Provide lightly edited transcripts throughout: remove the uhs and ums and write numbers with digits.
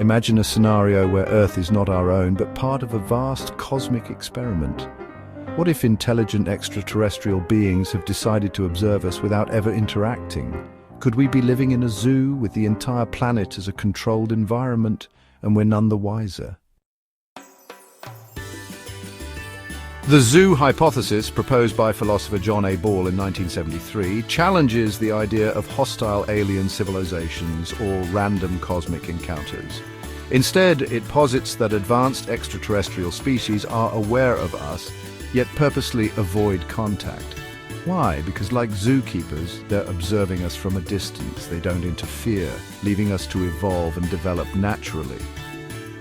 Imagine a scenario where Earth is not our own, but part of a vast cosmic experiment. What if intelligent extraterrestrial beings have decided to observe us without ever interacting? Could we be living in a zoo with the entire planet as a controlled environment, and we're none the wiser? The zoo hypothesis, proposed by philosopher John A. Ball in 1973, challenges the idea of hostile alien civilizations or random cosmic encounters. Instead, it posits that advanced extraterrestrial species are aware of us, yet purposely avoid contact. Why? Because like zookeepers, they're observing us from a distance. They don't interfere, leaving us to evolve and develop naturally.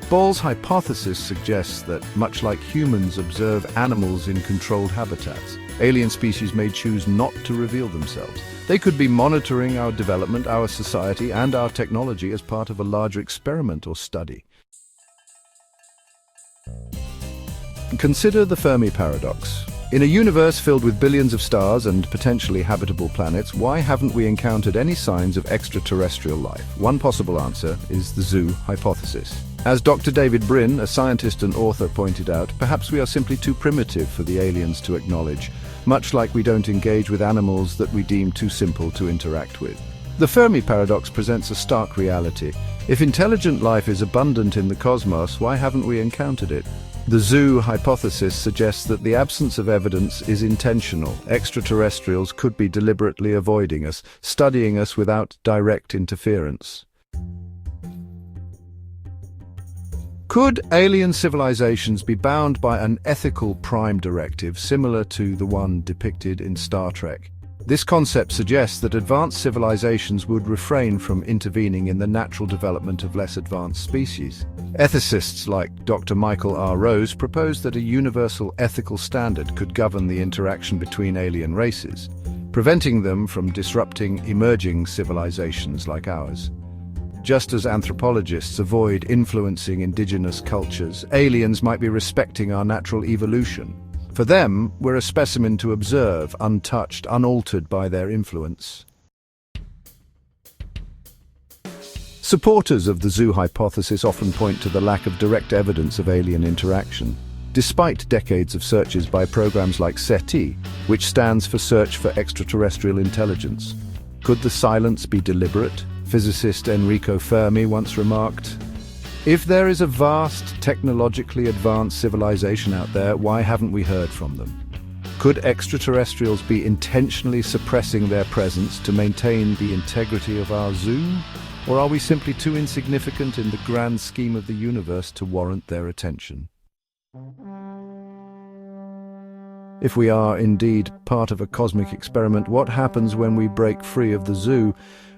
Ball's hypothesis suggests that, much like humans observe animals in controlled habitats, alien species may choose not to reveal themselves. They could be monitoring our development, our society, and our technology as part of a larger experiment or study. Consider the Fermi Paradox. In a universe filled with billions of stars and potentially habitable planets, why haven't we encountered any signs of extraterrestrial life? One possible answer is the zoo hypothesis. As Dr. David Brin, a scientist and author, pointed out, perhaps we are simply too primitive for the aliens to acknowledge, much like we don't engage with animals that we deem too simple to interact with. The Fermi Paradox presents a stark reality. If intelligent life is abundant in the cosmos, why haven't we encountered it? The zoo hypothesis suggests that the absence of evidence is intentional. Extraterrestrials could be deliberately avoiding us, studying us without direct interference. Could alien civilizations be bound by an ethical Prime Directive similar to the one depicted in Star Trek? This concept suggests that advanced civilizations would refrain from intervening in the natural development of less advanced species. Ethicists like Dr. Michael R. Rose propose that a universal ethical standard could govern the interaction between alien races, preventing them from disrupting emerging civilizations like ours. Just as anthropologists avoid influencing indigenous cultures, aliens might be respecting our natural evolution. For them, we're a specimen to observe, untouched, unaltered by their influence. Supporters of the zoo hypothesis often point to the lack of direct evidence of alien interaction, despite decades of searches by programs like SETI, which stands for Search for Extraterrestrial Intelligence. Could the silence be deliberate? Physicist Enrico Fermi once remarked, "If there is a vast, technologically advanced civilization out there, why haven't we heard from them? Could extraterrestrials be intentionally suppressing their presence to maintain the integrity of our zoo? Or are we simply too insignificant in the grand scheme of the universe to warrant their attention?" If we are indeed part of a cosmic experiment, what happens when we break free of the zoo,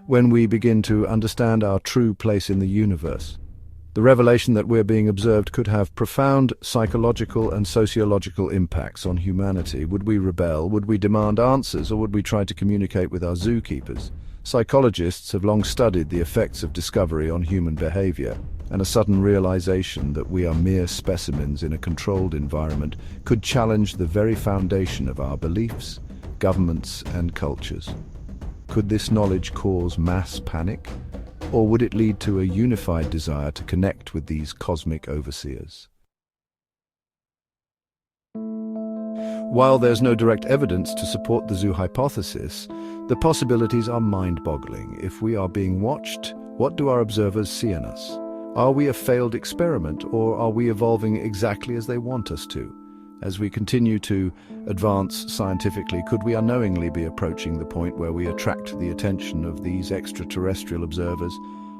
when we begin to understand our true place in the universe? The revelation that we're being observed could have profound psychological and sociological impacts on humanity. Would we rebel? Would we demand answers? Or would we try to communicate with our zookeepers? Psychologists have long studied the effects of discovery on human behavior, and a sudden realization that we are mere specimens in a controlled environment could challenge the very foundation of our beliefs, governments, and cultures. Could this knowledge cause mass panic? Or would it lead to a unified desire to connect with these cosmic overseers? While there's no direct evidence to support the zoo hypothesis, the possibilities are mind-boggling. If we are being watched, what do our observers see in us? Are we a failed experiment, or are we evolving exactly as they want us to? As we continue to advance scientifically, could we unknowingly be approaching the point where we attract the attention of these extraterrestrial observers?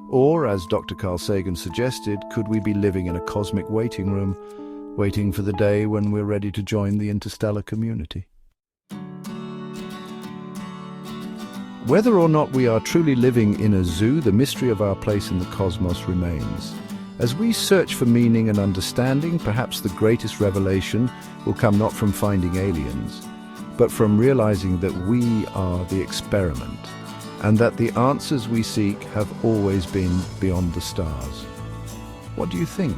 Or, as Dr. Carl Sagan suggested, could we be living in a cosmic waiting room, waiting for the day when we're ready to join the interstellar community? Whether or not we are truly living in a zoo, the mystery of our place in the cosmos remains. As we search for meaning and understanding, perhaps the greatest revelation will come not from finding aliens, but from realizing that we are the experiment, and that the answers we seek have always been beyond the stars. What do you think?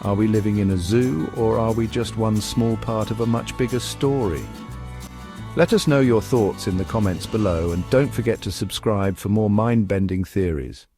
Are we living in a zoo, or are we just one small part of a much bigger story? Let us know your thoughts in the comments below, and don't forget to subscribe for more mind-bending theories.